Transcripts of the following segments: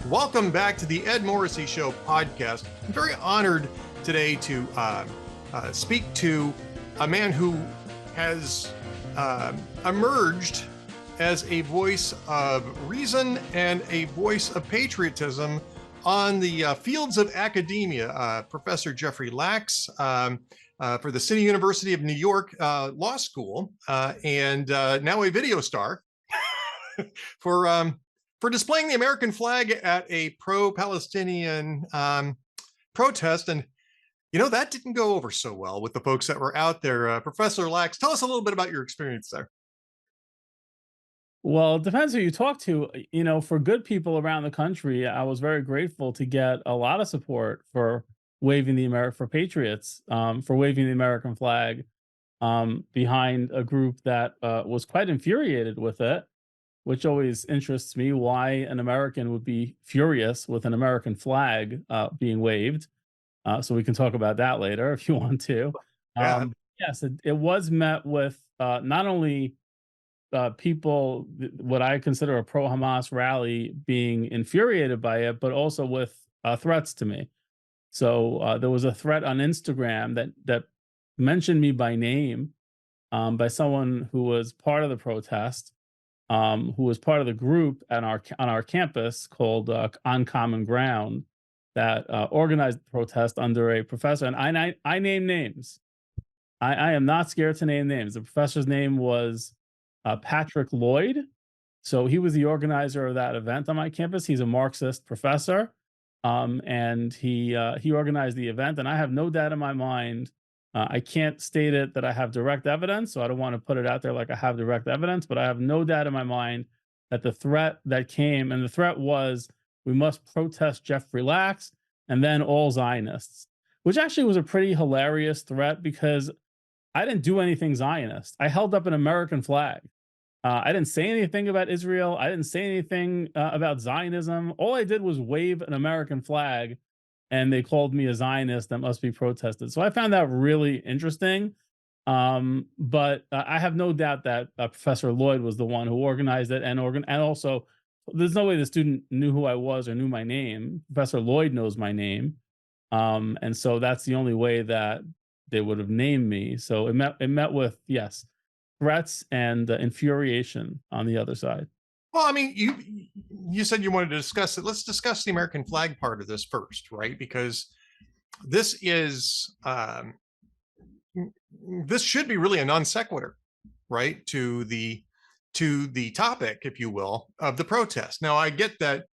Welcome back to the Ed Morrissey Show podcast. I'm very honored today to speak to a man who has emerged as a voice of reason and a voice of patriotism on the fields of academia. Professor Jeffrey Lax for the City University of New York Law School, and now a video star for displaying the American flag at a pro-Palestinian protest. And, you know, that didn't go over so well with the folks that were out there. Professor Lax, tell us a little bit about your experience there. Well, it depends who you talk to. You know, for good people around the country, I was very grateful to get a lot of support for waving for patriots, for waving the American flag behind a group that was quite infuriated with it, which always interests me. Why an American would be furious with an American flag being waved. So we can talk about that later if you want to. Yeah. Yes, it was met with not only people, what I consider a pro-Hamas rally, being infuriated by it, but also with threats to me. So there was a threat on Instagram that mentioned me by name by someone who was part of the protest, who was part of the group on our campus called On Common Ground that organized the protest under a professor. And I name names. I am not scared to name names. The professor's name was Patrick Lloyd. So he was the organizer of that event on my campus. He's a Marxist professor, and he organized the event. And I have no doubt in my mind. I can't state it that I have direct evidence, so I don't want to put it out there like I have direct evidence. But I have no doubt in my mind that the threat that came, and the threat was, we must protest Jeffrey Lax and then all Zionists, which actually was a pretty hilarious threat because I didn't do anything Zionist. I held up an American flag. I didn't say anything about Israel. I didn't say anything about Zionism. All I did was wave an American flag, and they called me a Zionist that must be protested. So I found that really interesting. But I have no doubt that Professor Lloyd was the one who organized it, and also there's no way the student knew who I was or knew my name. Professor Lloyd knows my name. And so that's the only way that they would have named me. So it met with, yes, threats and infuriation on the other side. Well, I mean, you said you wanted to discuss it. Let's discuss the American flag part of this first, right? Because this is this should be really a non sequitur, right, to the topic, if you will, of the protest. Now, I get that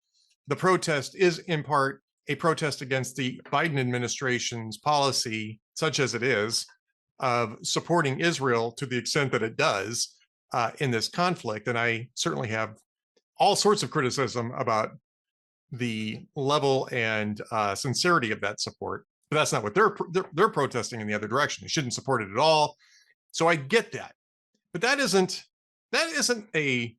the protest is in part a protest against the Biden administration's policy, such as it is, of supporting Israel to the extent that it does in this conflict. And I certainly have all sorts of criticism about the level and sincerity of that support. But that's not what they're protesting in the other direction. They shouldn't support it at all. So I get that. But that isn't a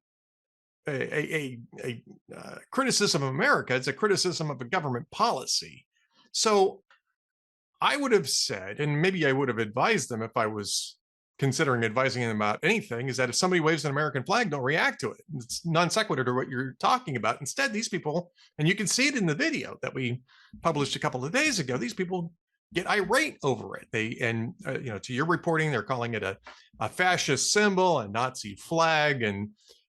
criticism of America. It's a criticism of a government policy. So I would have said, and maybe I would have advised them if I was considering advising them about anything, is that if somebody waves an American flag, don't react to it. It's non sequitur to what you're talking about. Instead, these people, and you can see it in the video that we published a couple of days ago, these people get irate over it. To your reporting, they're calling it a fascist symbol, a Nazi flag, and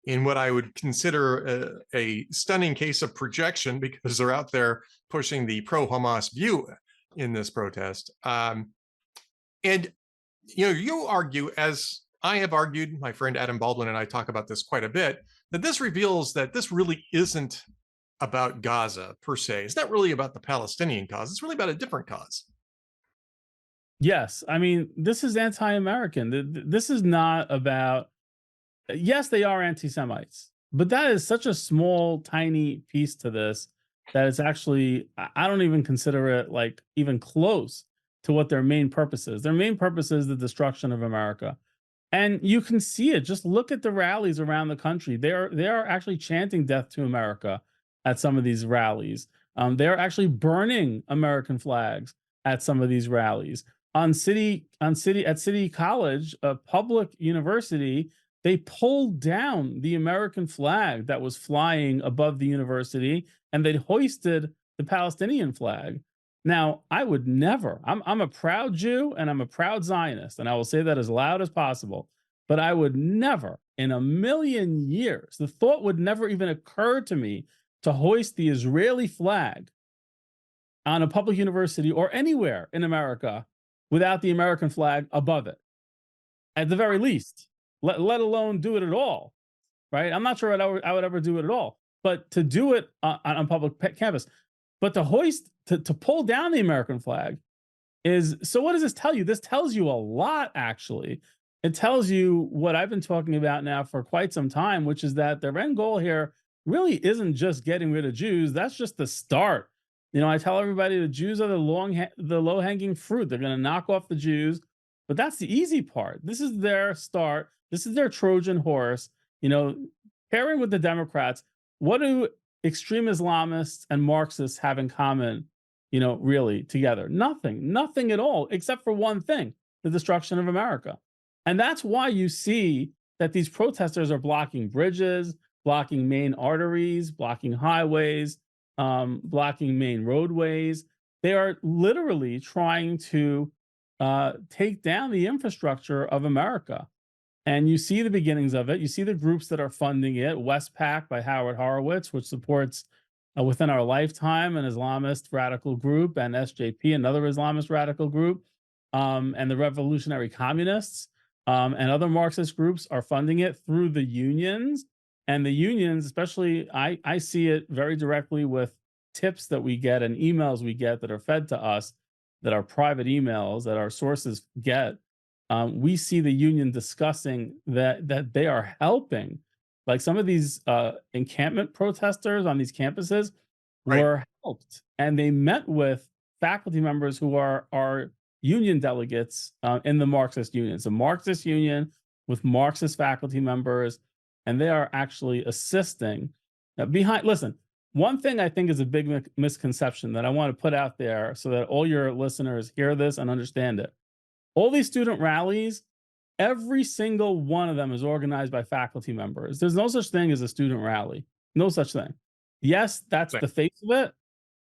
in what I would consider a stunning case of projection, because they're out there pushing the pro-Hamas view in this protest. And you argue, as I have argued, my friend Adam Baldwin and I talk about this quite a bit, that this reveals that this really isn't about Gaza per se. It's not really about the Palestinian cause. It's really about a different cause. Yes, I mean, this is anti-American. This is not about, yes, they are anti-Semites, but that is such a small, tiny piece to this that it's actually, I don't even consider it like even close to what their main purpose is. Their main purpose is the destruction of America. And you can see it. Just look at the rallies around the country. They are actually chanting death to America at some of these rallies. They're actually burning American flags at some of these rallies. At City College, a public university, they pulled down the American flag that was flying above the university, and they hoisted the Palestinian flag. Now, I would never, I'm a proud Jew and I'm a proud Zionist, and I will say that as loud as possible. But I would never in a million years, the thought would never even occur to me to hoist the Israeli flag on a public university or anywhere in America without the American flag above it, at the very least, let alone do it at all, right? I'm not sure I would ever do it at all, but to do it on public campus, but to hoist, to pull down the American flag is, so what does this tell you? This tells you a lot, actually. It tells you what I've been talking about now for quite some time, which is that their end goal here really isn't just getting rid of Jews. That's just the start. I tell everybody the Jews are the low hanging fruit. They're going to knock off the Jews, but that's the easy part. This is their start. This is their Trojan horse. Pairing with the Democrats, what do extreme Islamists and Marxists have in common? Really together, nothing at all, except for one thing: the destruction of America. And that's why you see that these protesters are blocking bridges, blocking main arteries, blocking highways, blocking main roadways. They are literally trying to take down the infrastructure of America. And you see the beginnings of it. You see the groups that are funding it: Westpac by Howard Horowitz, which supports Within Our Lifetime, an Islamist radical group, and SJP, another Islamist radical group, and the Revolutionary Communists, and other Marxist groups are funding it through the unions. And the unions, especially, I see it very directly with tips that we get and emails we get that are fed to us, that are private emails that our sources get. We see the union discussing that they are helping, like some of these encampment protesters on these campuses Right. were helped, and they met with faculty members who are union delegates in the Marxist union. It's a Marxist union with Marxist faculty members, and they are actually assisting behind. Listen, one thing I think is a big misconception that I want to put out there so that all your listeners hear this and understand it. All these student rallies, every single one of them is organized by faculty members. There's no such thing as a student rally. No such thing. Yes, that's Right. the face of it.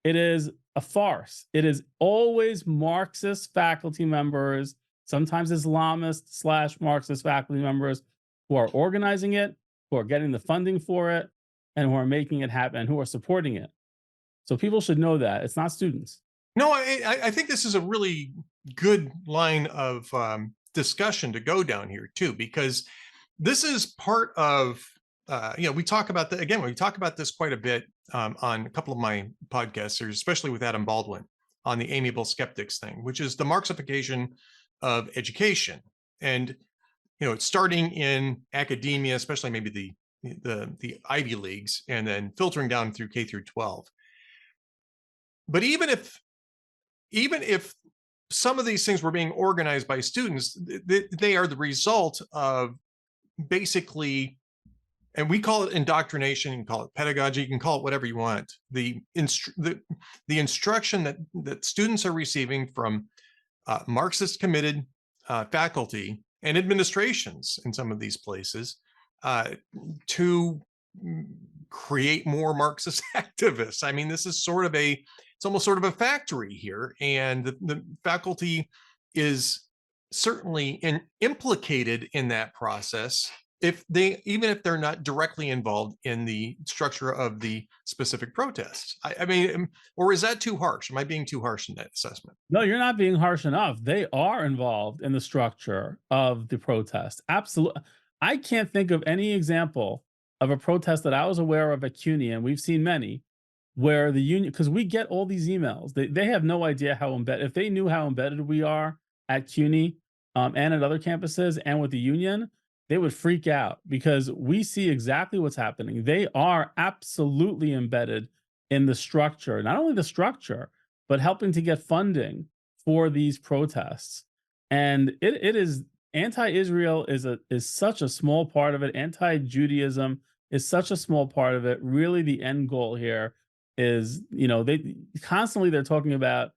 It is a farce. It is always Marxist faculty members, sometimes Islamist / Marxist faculty members, who are organizing it, who are getting the funding for it, and who are making it happen, and who are supporting it. So people should know that it's not students. No, I think this is a really good line of discussion to go down here too, because this is part of we talk about we talk about this quite a bit on a couple of my podcasts, especially with Adam Baldwin, on the amiable skeptics thing, which is the Marxification of education. And it's starting in academia, especially maybe the Ivy Leagues, and then filtering down through K through 12. But even if some of these things were being organized by students, they are the result of basically, and we call it indoctrination, you can call it pedagogy, you can call it whatever you want. The instruction that students are receiving from Marxist committed faculty and administrations in some of these places to create more Marxist activists. I mean, this is it's almost sort of a factory here, and the faculty is certainly implicated in that process, even if they're not directly involved in the structure of the specific protests. I mean, or is that too harsh? Am I being too harsh in that assessment? No, you're not being harsh enough. They are involved in the structure of the protest. Absolutely. I can't think of any example of a protest that I was aware of at CUNY, and we've seen many, where the union, because we get all these emails, they have no idea how embedded, if they knew how embedded we are at CUNY and at other campuses and with the union, they would freak out, because we see exactly what's happening. They are absolutely embedded in the structure, not only the structure, but helping to get funding for these protests. And it is, anti-Israel is such a small part of it. Anti-Judaism is such a small part of it. Really, the end goal here is, they're talking about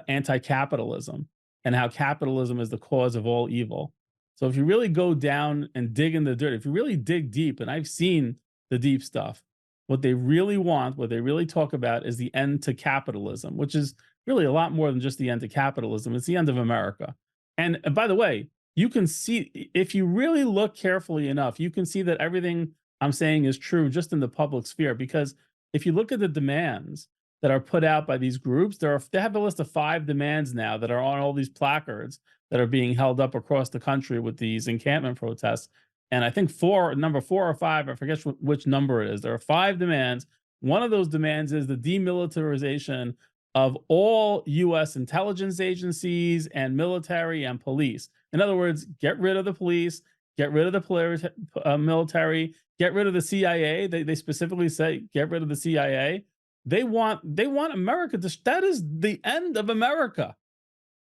anti-capitalism and how capitalism is the cause of all evil. So if you really go down and dig in the dirt, if you really dig deep, and I've seen the deep stuff, what they really want, what they really talk about is the end to capitalism, which is really a lot more than just the end to capitalism. It's the end of America. And by the way, you can see, if you really look carefully enough, you can see that everything I'm saying is true just in the public sphere. Because if you look at the demands that are put out by these groups, they have a list of 5 demands now that are on all these placards that are being held up across the country with these encampment protests. And I think number 4 or 5, I forget which number it is. There are 5 demands. One of those demands is the demilitarization of all US intelligence agencies and military and police. In other words, get rid of the police, get rid of the military, get rid of the CIA. They specifically say get rid of the CIA. They want America to, that is the end of America,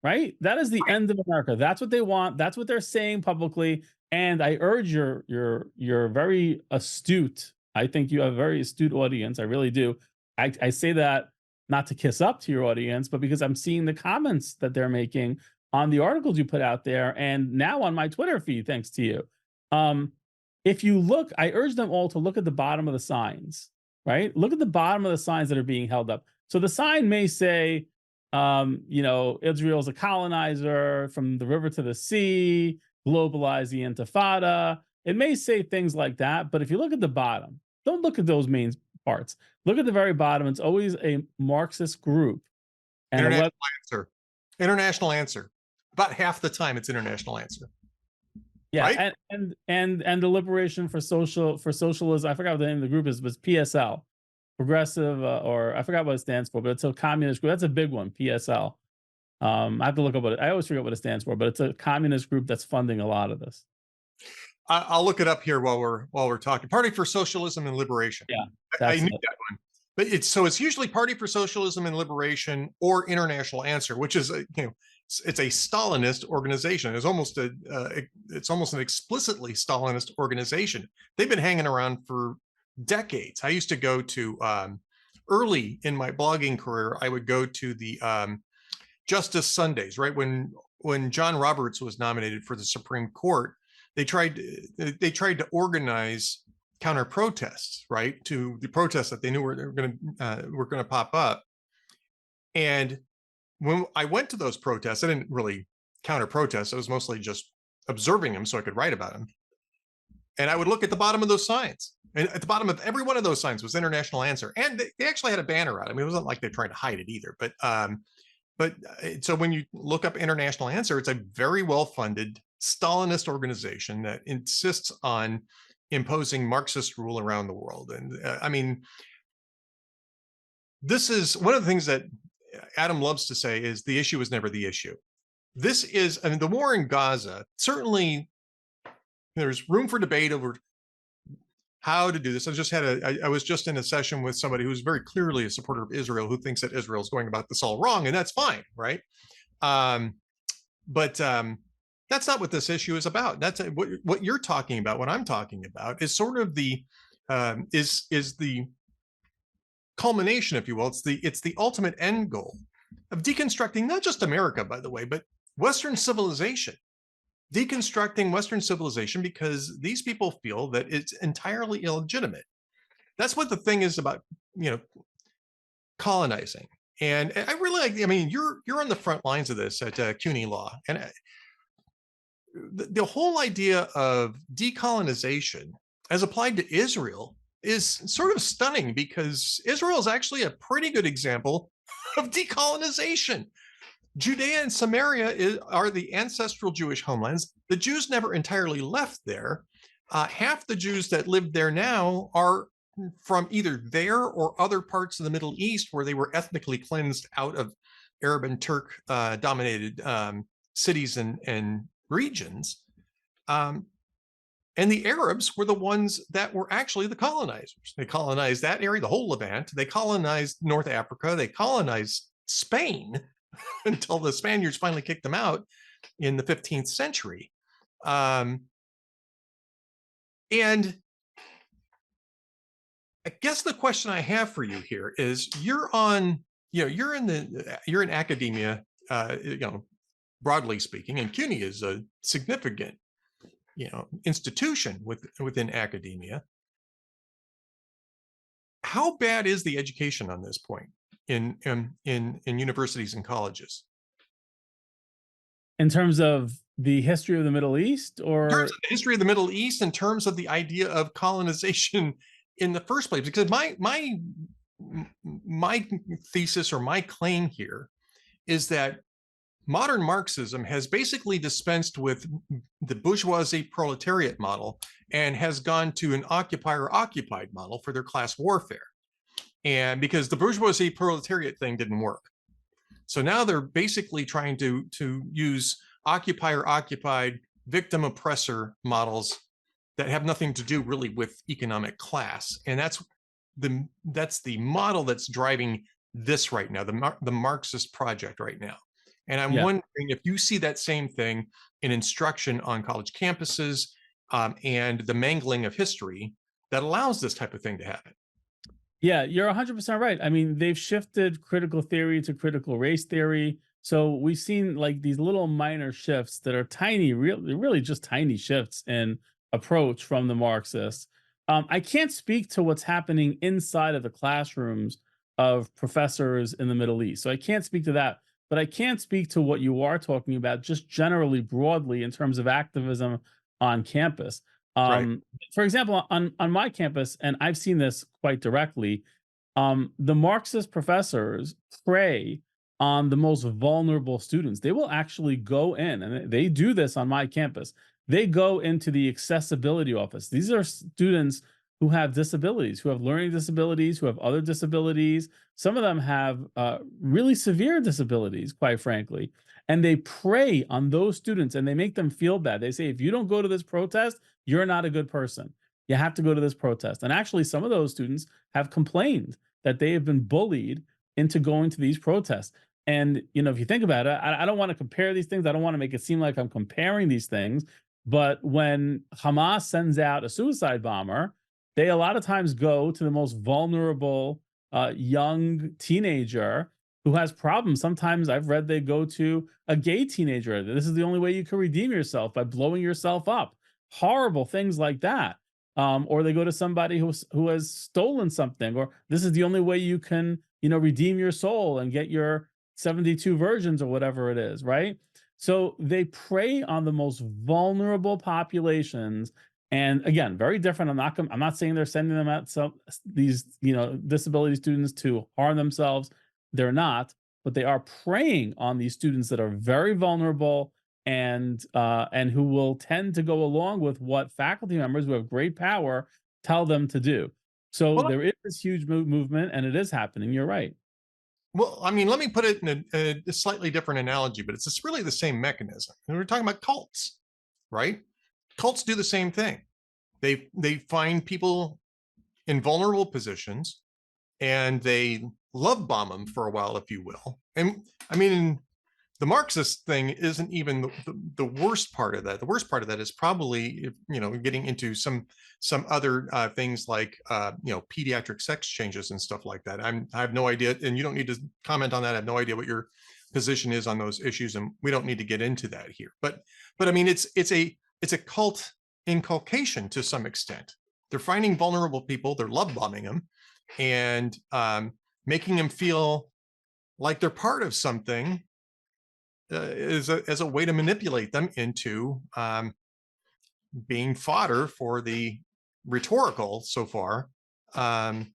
right? That is the end of America. That's what they want. That's what they're saying publicly. And I urge your very astute. I think you have a very astute audience. I really do. I say that not to kiss up to your audience, but because I'm seeing the comments that they're making on the articles you put out there, and now on my Twitter feed, thanks to you. If you look, I urge them all to look at the bottom of the signs, right? Look at the bottom of the signs that are being held up. So the sign may say, Israel's a colonizer from the river to the sea, globalize the intifada. It may say things like that, but if you look at the bottom, don't look at those main parts. Look at the very bottom. It's always a Marxist group. And International answer. About half the time, it's international answer. Yeah, right? and the Liberation for Socialism. I forgot what the name of the group is, but it's PSL, Progressive, or I forgot what it stands for, but it's a communist group. That's a big one, PSL. I have to look up what I always forget what it stands for, but it's a communist group that's funding a lot of this. I'll look it up here while we're talking. Party for Socialism and Liberation. Yeah, I knew that one. But it's usually Party for Socialism and Liberation or International Answer, which is it's a Stalinist organization. It's almost an explicitly Stalinist organization. They've been hanging around for decades. I used to go to early in my blogging career. I would go to the Justice Sundays, right when John Roberts was nominated for the Supreme Court. They tried to organize counter protests, right, to the protests that they knew were going to pop up. And when I went to those protests, I didn't really counter protest. I was mostly just observing them so I could write about them. And I would look at the bottom of those signs. And at the bottom of every one of those signs was International Answer. And they actually had a banner out. I mean, it wasn't like they're trying to hide it either. But so when you look up International Answer, it's a very well-funded Stalinist organization that insists on imposing Marxist rule around the world. And I mean, this is one of the things that Adam loves to say is the issue is never the issue. This is, I mean, the war in Gaza, certainly there's room for debate over how to do this. I was just in a session with somebody who's very clearly a supporter of Israel, who thinks that Israel is going about this all wrong, and that's fine, right? But that's not what this issue is about. That's what you're talking about. What I'm talking about is sort of the is the culmination, if you will. It's the ultimate end goal of deconstructing not just America, by the way, but Western civilization. Deconstructing Western civilization because these people feel that it's entirely illegitimate. That's what the thing is about, colonizing. And I really like, I mean, you're on the front lines of this at CUNY Law. And the whole idea of decolonization as applied to Israel is sort of stunning because Israel is actually a pretty good example of decolonization. Judea and Samaria are the ancestral Jewish homelands. The Jews never entirely left there. Half the Jews that live there now are from either there or other parts of the Middle East where they were ethnically cleansed out of Arab and Turk dominated cities and regions. And the Arabs were the ones that were actually the colonizers. They colonized that area, the whole Levant. They colonized North Africa. They colonized Spain until the Spaniards finally kicked them out in the 15th century. And I guess the question I have for you here is you're in academia, broadly speaking, and CUNY is a significant institution within academia. How bad is the education on this point in universities and colleges? In terms of the history of the Middle East, In terms or of the history of the Middle East, in terms of the idea of colonization in the first place, because my thesis or my claim here is that modern Marxism has basically dispensed with the bourgeoisie proletariat model and has gone to an occupier-occupied model for their class warfare. And because the bourgeoisie proletariat thing didn't work. So now they're basically trying to use occupier-occupied victim oppressor models that have nothing to do really with economic class. And that's the model that's driving this right now, the Marxist project right now. And I'm yeah, wondering if you see that same thing in instruction on college campuses, and the mangling of history that allows this type of thing to happen. yeah, you're 100% right. I mean, they've shifted critical theory to critical race theory. So we've seen like these little minor shifts that are tiny, really just tiny shifts in approach from the Marxists. I can't speak to what's happening inside of the classrooms of professors in the Middle East. So I can't speak to that, but I can speak to what you are talking about just generally broadly in terms of activism on campus. Right. For example, on my campus, and I've seen this quite directly, the Marxist professors prey on the most vulnerable students. They will actually go in, and they do this on my campus. They go into the accessibility office. These are students who have disabilities, who have learning disabilities, who have other disabilities. Some of them have really severe disabilities, quite frankly. And they prey on those students and they make them feel bad. They say, if you don't go to this protest, you're not a good person. You have to go to this protest. And actually, some of those students have complained that they have been bullied into going to these protests. And, if you think about it, I don't want to compare these things. I don't want to make it seem like I'm comparing these things. But when Hamas sends out a suicide bomber, they a lot of times go to the most vulnerable young teenager who has problems. Sometimes I've read they go to a gay teenager. This is the only way you can redeem yourself, by blowing yourself up. Horrible things like that. Or they go to somebody who has stolen something, or this is the only way you can, redeem your soul and get your 72 virgins or whatever it is, right? So they prey on the most vulnerable populations. And again, very different. I'm not saying they're sending them out these disability students to harm themselves. They're not, but they are preying on these students that are very vulnerable and who will tend to go along with what faculty members who have great power tell them to do. So Well, there is this huge movement, and it is happening. You're right. well, I mean, let me put it in a slightly different analogy, but it's really the same mechanism. And we're talking about cults, right? Cults do the same thing. They find people in vulnerable positions and they love bomb them for a while, if you will. And I mean, the Marxist thing isn't even the worst part of that. The worst part of that is probably, getting into some other things like pediatric sex changes and stuff like that. I have no idea, and you don't need to comment on that. I have no idea what your position is on those issues, and we don't need to get into that here. But I mean, it's a cult inculcation to some extent. They're finding vulnerable people, they're love bombing them, and making them feel like they're part of something, as a way to manipulate them into being fodder for the rhetorical, so far, um,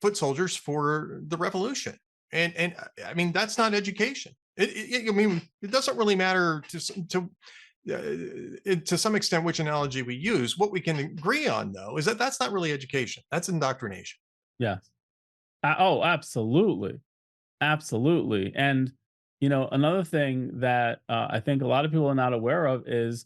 foot soldiers for the revolution. And I mean, that's not education. I mean, it doesn't really matter to some extent which analogy we use. What we can agree on, though, is that that's not really education. That's indoctrination. Yes. Oh, absolutely. Absolutely. And, another thing that I think a lot of people are not aware of is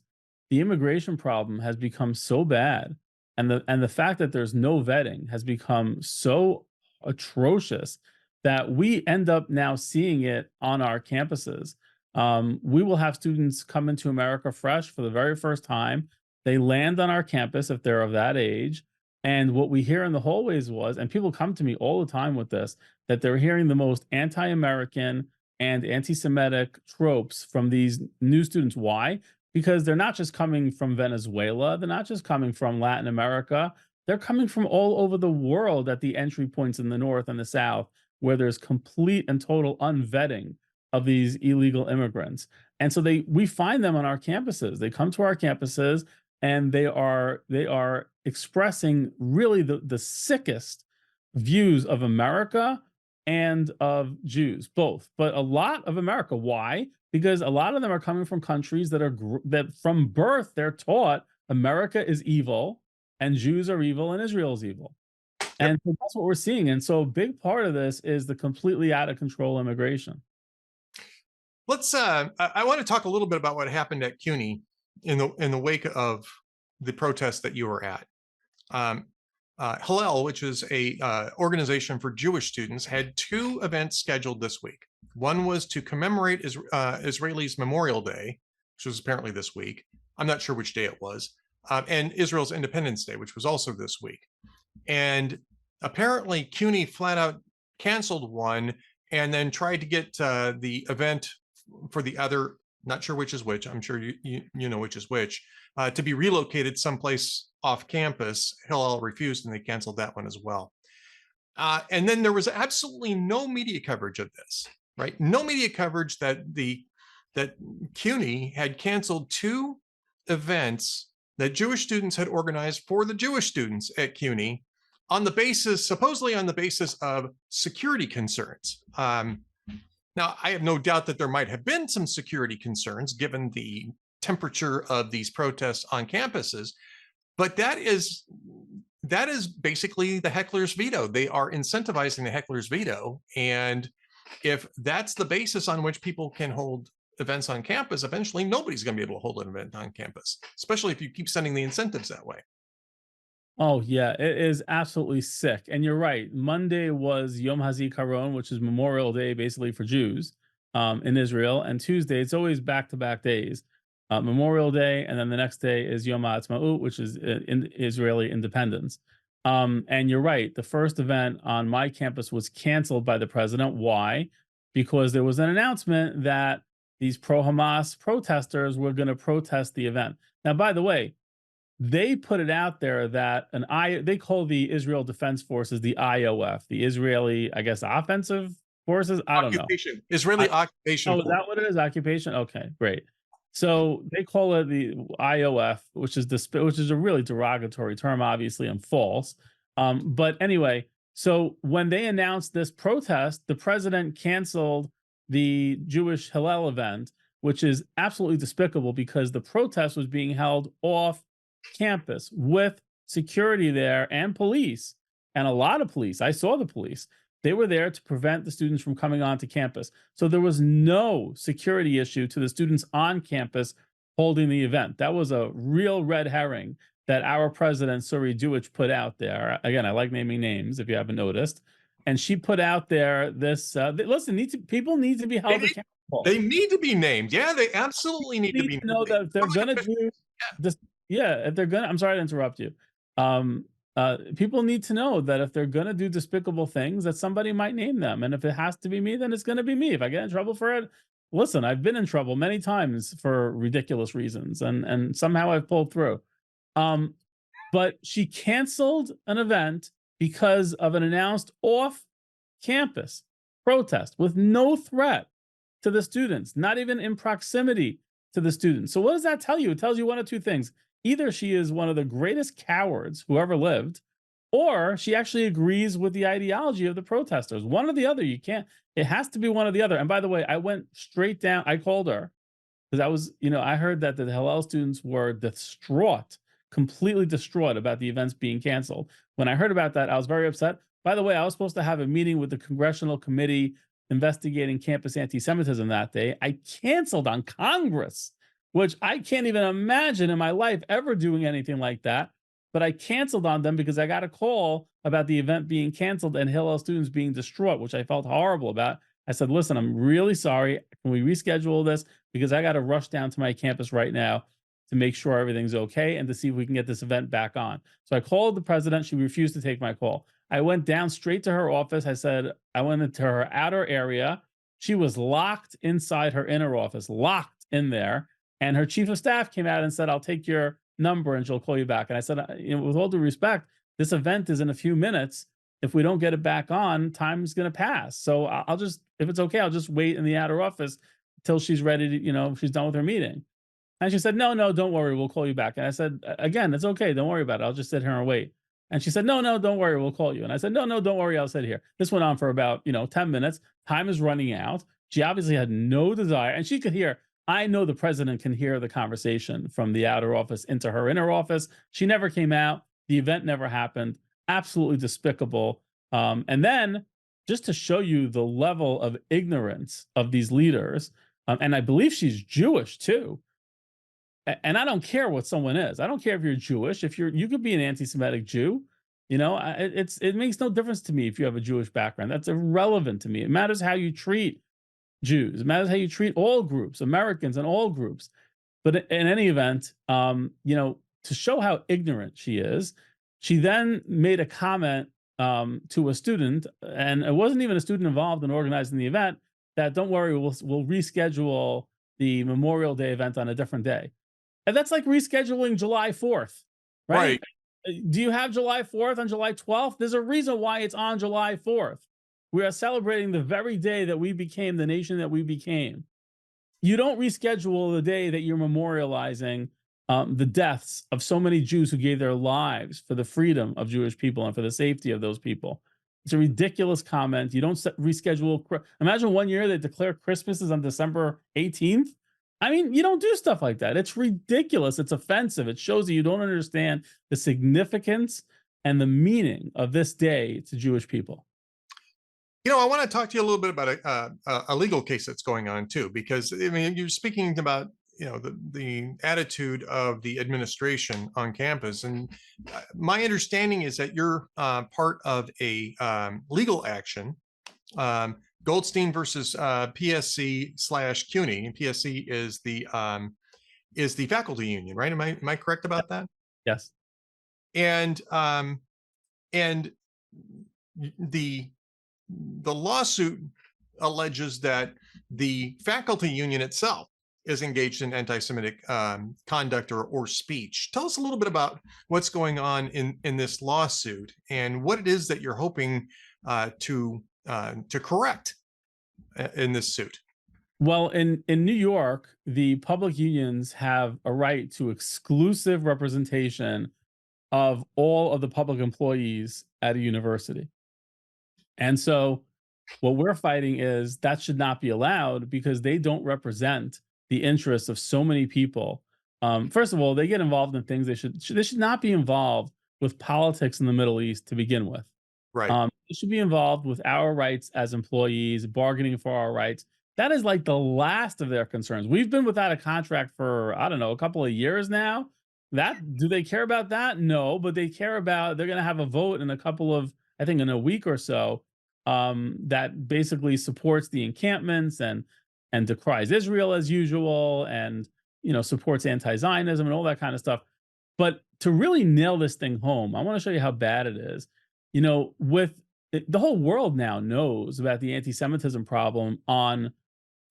the immigration problem has become so bad. And the fact that there's no vetting has become so atrocious that we end up now seeing it on our campuses. We will have students come into America fresh for the very first time. They land on our campus if they're of that age. And what we hear in the hallways and people come to me all the time with this, that they're hearing the most anti-American and anti-Semitic tropes from these new students. Why? because they're not just coming from Venezuela, they're not just coming from Latin America, they're coming from all over the world at the entry points in the north and the south, where there's complete and total unvetting of these illegal immigrants. And so we find them on our campuses. They come to our campuses and they are expressing really the sickest views of America and of Jews, both. But a lot of America. Why? Because a lot of them are coming from countries that from birth they're taught America is evil and Jews are evil and Israel is evil. Yep. And so that's what we're seeing. And so a big part of this is the completely out of control immigration. Let's. I want to talk a little bit about what happened at CUNY in the wake of the protest that you were at. Hillel, which is a organization for Jewish students, had two events scheduled this week. One was to commemorate Israelis' Memorial Day, which was apparently this week. I'm not sure which day it was, and Israel's Independence Day, which was also this week. And apparently CUNY flat out canceled one and then tried to get the event for the other, not sure which is which, I'm sure you know which is which, to be relocated someplace off campus. Hillel refused and they canceled that one as well. And then there was absolutely no media coverage of this, right? No media coverage that CUNY had canceled two events that Jewish students had organized for the Jewish students at CUNY supposedly on the basis of security concerns. Now, I have no doubt that there might have been some security concerns given the temperature of these protests on campuses, but that is basically the heckler's veto. They are incentivizing the heckler's veto. And if that's the basis on which people can hold events on campus, eventually nobody's going to be able to hold an event on campus, especially if you keep sending the incentives that way. Oh yeah, it is absolutely sick. And you're right. Monday was Yom HaZikaron, which is Memorial Day, basically for Jews in Israel. And Tuesday, it's always back-to-back days. Memorial Day, and then the next day is Yom HaAtzmaut, which is in Israeli independence. And you're right. The first event on my campus was canceled by the president. Why? Because there was an announcement that these pro-Hamas protesters were going to protest the event. Now, by the way, they put it out there that they call the Israel Defense Forces the IOF, the Israeli, I guess, offensive forces. I don't know. Israeli occupation. Oh, is that what it is? Occupation? Okay, great. So they call it the IOF, which is a really derogatory term, obviously, and false. But anyway, so when they announced this protest, the president canceled the Jewish Hillel event, which is absolutely despicable because the protest was being held off campus with security there and police, and a lot of police. I saw the police. They were there to prevent the students from coming onto campus. So there was no security issue to the students on campus holding the event. That was a real red herring that our president, Suri Duwich, put out there. Again, I like naming names if you haven't noticed. And she put out there this, listen, people need to be held accountable. They need to be named. Yeah, they absolutely need to be named. Know that if they're going to do this, yeah, if they're going to, I'm sorry to interrupt you. People need to know that if they're going to do despicable things, that somebody might name them. And if it has to be me, then it's going to be me. If I get in trouble for it, listen, I've been in trouble many times for ridiculous reasons, and somehow I've pulled through. But she canceled an event because of an announced off-campus protest with no threat to the students, not even in proximity to the students. So what does that tell you? It tells you one of two things. Either she is one of the greatest cowards who ever lived, or she actually agrees with the ideology of the protesters. One or the other. It has to be one or the other. And by the way, I went straight down. I called her because I heard that the Hillel students were distraught, completely distraught about the events being canceled. When I heard about that, I was very upset. By the way, I was supposed to have a meeting with the Congressional Committee investigating campus anti-Semitism that day. I canceled on Congress, which I can't even imagine in my life ever doing anything like that. But I canceled on them because I got a call about the event being canceled and Hillel students being distraught, which I felt horrible about. I said, listen, I'm really sorry. Can we reschedule this? Because I got to rush down to my campus right now to make sure everything's okay and to see if we can get this event back on. So I called the president. She refused to take my call. I went down straight to her office. I went into her outer area. She was locked inside her inner office, locked in there. And her chief of staff came out and said, "I'll take your number and she'll call you back." And I said, with all due respect, this event is in a few minutes. If we don't get it back on, time's going to pass. So I'll just, if it's okay, I'll just wait in the outer office till she's ready to, she's done with her meeting." And she said, "No, no, don't worry. We'll call you back." And I said, "Again, it's okay. Don't worry about it. I'll just sit here and wait." And she said, "No, no, don't worry. We'll call you." And I said, "No, no, don't worry. I'll sit here." This went on for about, 10 minutes. Time is running out. She obviously had no desire, and she could hear. I know the president can hear the conversation from the outer office into her inner office. She never came out. The event never happened. Absolutely despicable. And then, just to show you the level of ignorance of these leaders, and I believe she's Jewish too. And I don't care what someone is. I don't care if you're Jewish. If you could be an anti-Semitic Jew. It makes no difference to me if you have a Jewish background. That's irrelevant to me. It matters how you treat Jews. It matters how you treat all groups, Americans and all groups. But in any event, to show how ignorant she is, she then made a comment to a student, and it wasn't even a student involved in organizing the event, that don't worry, we'll reschedule the Memorial Day event on a different day. And that's like rescheduling July 4th, right? Right. Do you have July 4th on July 12th? There's a reason why it's on July 4th. We are celebrating the very day that we became the nation that we became. You don't reschedule the day that you're memorializing the deaths of so many Jews who gave their lives for the freedom of Jewish people and for the safety of those people. It's a ridiculous comment. You don't reschedule. Imagine one year they declare Christmas is on December 18th. I mean, you don't do stuff like that. It's ridiculous. It's offensive. It shows that you don't understand the significance and the meaning of this day to Jewish people. I want to talk to you a little bit about a legal case that's going on too, because I mean, you're speaking about the attitude of the administration on campus, and my understanding is that you're part of a legal action, Goldstein versus PSC/CUNY, and PSC is the faculty union, right? Am I correct about that? Yes. And the lawsuit alleges that the faculty union itself is engaged in anti-Semitic conduct or speech. Tell us a little bit about what's going on in this lawsuit and what it is that you're hoping to correct in this suit. Well, in New York, the public unions have a right to exclusive representation of all of the public employees at a university. And so what we're fighting is that should not be allowed because they don't represent the interests of so many people. First of all, they get involved in things they should not be involved with politics in the Middle East to begin with. Right. They should be involved with our rights as employees, bargaining for our rights. That is like the last of their concerns. We've been without a contract for, I don't know, a couple of years now. Do they care about that? No, but they care about, they're going to have a vote in I think in a week or so, that basically supports the encampments and decries Israel as usual, and supports anti-Zionism and all that kind of stuff. But to really nail this thing home, I want to show you how bad it is. With the whole world now knows about the anti-Semitism problem on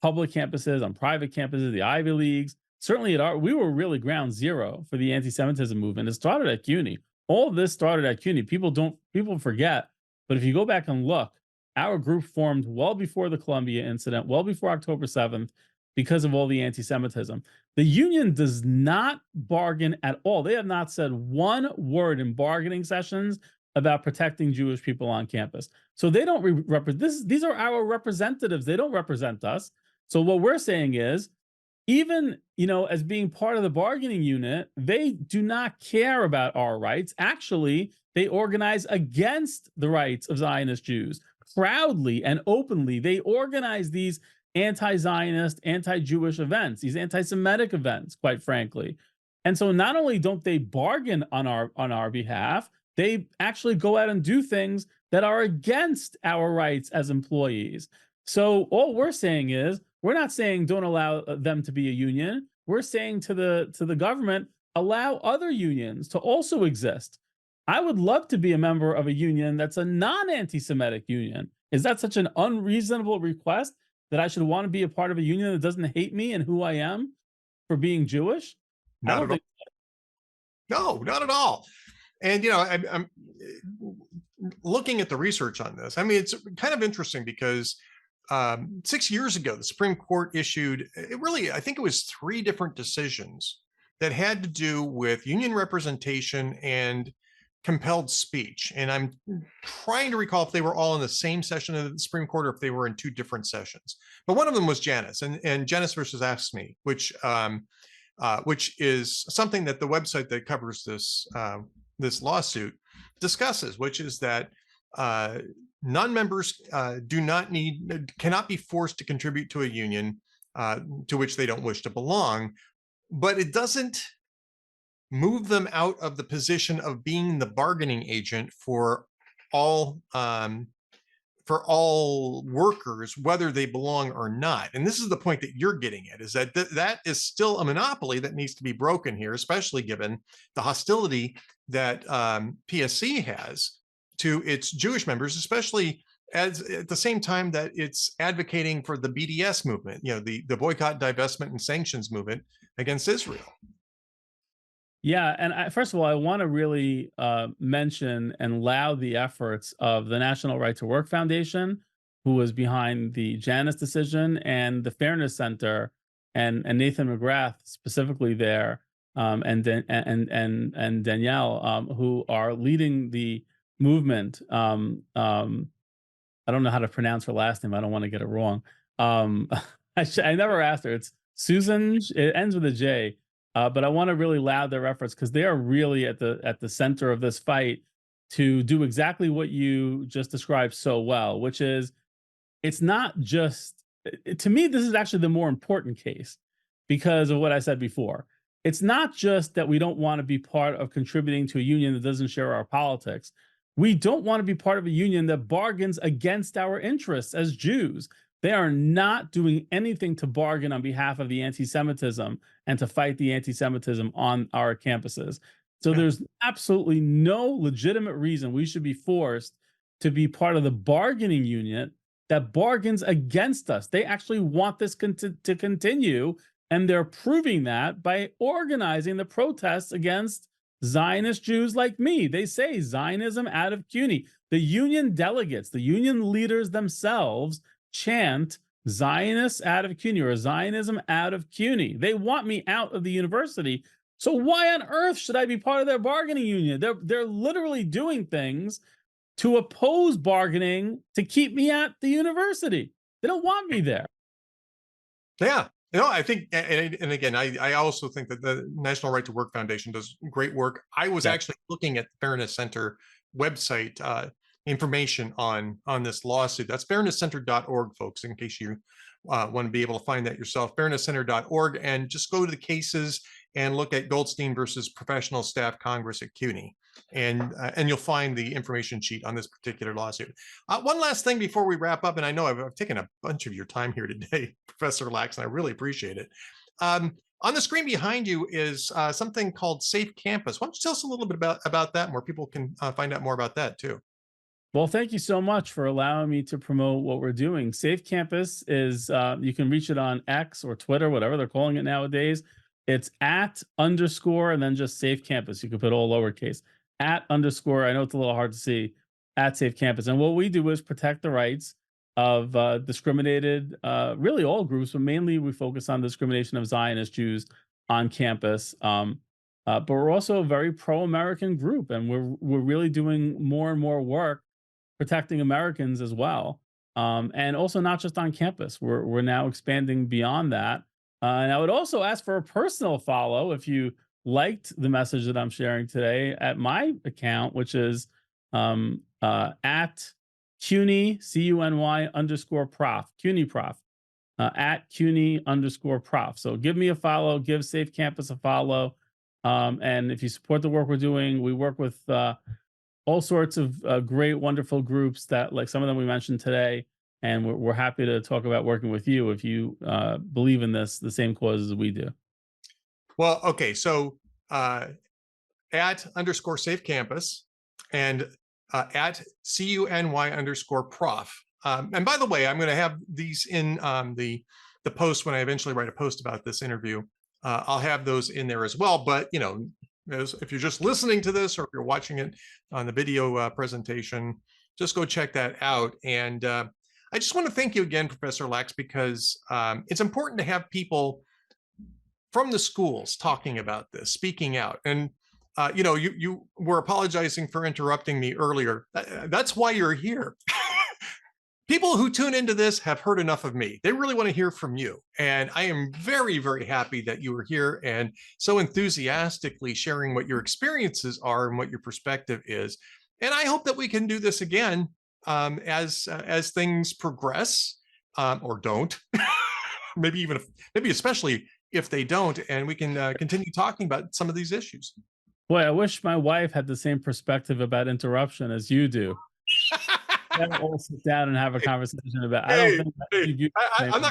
public campuses, on private campuses, the Ivy Leagues. Certainly we were really ground zero for the anti-Semitism movement. It started at CUNY. All of this started at CUNY. People forget, but if you go back and look, our group formed well before the Columbia incident, well before October 7th, because of all the anti-Semitism. The union does not bargain at all. They have not said one word in bargaining sessions about protecting Jewish people on campus. So they don't represent. These are our representatives. They don't represent us. So what we're saying is, even as being part of the bargaining unit, they do not care about our rights. Actually, they organize against the rights of Zionist Jews. Proudly and openly, they organize these anti-Zionist, anti-Jewish events, these anti-Semitic events, quite frankly. And so not only don't they bargain on our behalf, they actually go out and do things that are against our rights as employees. So all we're saying is, we're not saying don't allow them to be a union. We're saying to the government, allow other unions to also exist. I would love to be a member of a union that's a non-anti-Semitic union. Is that such an unreasonable request that I should want to be a part of a union that doesn't hate me and who I am? for being Jewish? I Not don't at all. think. No, not at all. And I'm looking at the research on this. I mean, it's kind of interesting because 6 years ago, the Supreme Court issued I think it was 3 different decisions that had to do with union representation and compelled speech. And I'm trying to recall if they were all in the same session of the Supreme Court or if they were in 2 different sessions. But one of them was Janus and Janus versus Ask Me, which is something that the website that covers this lawsuit discusses, which is that non-members cannot be forced to contribute to a union to which they don't wish to belong, but it doesn't move them out of the position of being the bargaining agent for all workers, whether they belong or not. And this is the point that you're getting at, is that that is still a monopoly that needs to be broken here, especially given the hostility that PSC has to its Jewish members, especially as at the same time that it's advocating for the BDS movement, the boycott, divestment, and sanctions movement against Israel. Yeah, and first of all, I want to really mention and laud the efforts of the National Right to Work Foundation, who was behind the Janus decision, and the Fairness Center, and Nathan McGrath specifically there, and Danielle, who are leading the movement. I don't know how to pronounce her last name. I don't want to get it wrong. I never asked her. It's Susan. It ends with a J. But I want to really laud their efforts because they are really at the center of this fight to do exactly what you just described so well, which is it's not just, to me, this is actually the more important case because of what I said before. It's not just that we don't want to be part of contributing to a union that doesn't share our politics. We don't want to be part of a union that bargains against our interests as Jews. They are not doing anything to bargain on behalf of the anti-Semitism and to fight the anti-Semitism on our campuses. So there's absolutely no legitimate reason we should be forced to be part of the bargaining unit that bargains against us. They actually want this to continue, and they're proving that by organizing the protests against Zionist Jews like me. They say Zionism out of CUNY. The union delegates, the union leaders themselves chant Zionists out of CUNY or Zionism out of CUNY. They want me out of the university. So why on earth should I be part of their bargaining union? They're literally doing things to oppose bargaining to keep me at the university. They don't want me there. Yeah. I think, and again, I also think that the National Right to Work Foundation does great work. I was actually looking at the Fairness Center website information on this lawsuit. That's fairnesscenter.org, folks, in case you want to be able to find that yourself. Fairnesscenter.org, and just go to the cases and look at Goldstein versus Professional Staff Congress at CUNY, and you'll find the information sheet on this particular lawsuit. One last thing before we wrap up, and I know I've taken a bunch of your time here today, Professor Lax, and I really appreciate it. On the screen behind you is something called Safe Campus. Why don't you tell us a little bit about that and where people can find out more about that too? Well, thank you so much for allowing me to promote what we're doing. Safe Campus is, you can reach it on X or Twitter, whatever they're calling it nowadays. It's @ and then just Safe Campus. You can put all lowercase. @ I know it's a little hard to see, @ Safe Campus. And what we do is protect the rights of discriminated, really all groups, but mainly we focus on discrimination of Zionist Jews on campus. But we're also a very pro-American group, and we're really doing more and more work protecting Americans as well, and also not just on campus. We're now expanding beyond that. And I would also ask for a personal follow if you liked the message that I'm sharing today at my account, which is at CUNY _prof, CUNY prof, at CUNY _prof. So give me a follow, give Safe Campus a follow. And if you support the work we're doing, we work with all sorts of great, wonderful groups that, like some of them we mentioned today, and we're happy to talk about working with you if you believe in the same causes as we do. Well, okay, so at _Safe Campus and at CUNY _prof. And by the way, I'm going to have these in the post when I eventually write a post about this interview I'll have those in there as well. But if you're just listening to this, or if you're watching it on the video presentation, just go check that out. And I just want to thank you again, Professor Lax, because it's important to have people from the schools talking about this, speaking out. And you were apologizing for interrupting me earlier. That's why you're here. People who tune into this have heard enough of me. They really want to hear from you. And I am very, very happy that you are here and so enthusiastically sharing what your experiences are and what your perspective is. And I hope that we can do this again as things progress, or don't. maybe especially if they don't, and we can continue talking about some of these issues. Boy, I wish my wife had the same perspective about interruption as you do. We'll all sit down and have a conversation about. I don't think that you view I'm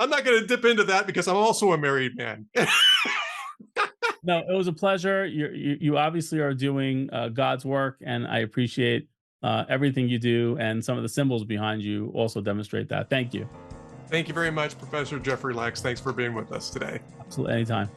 not gonna dip into that because I'm also a married man. No, it was a pleasure. You obviously are doing God's work, and I appreciate everything you do, and some of the symbols behind you also demonstrate that. Thank you. Thank you very much, Professor Jeffrey Lax. Thanks for being with us today. Absolutely, anytime.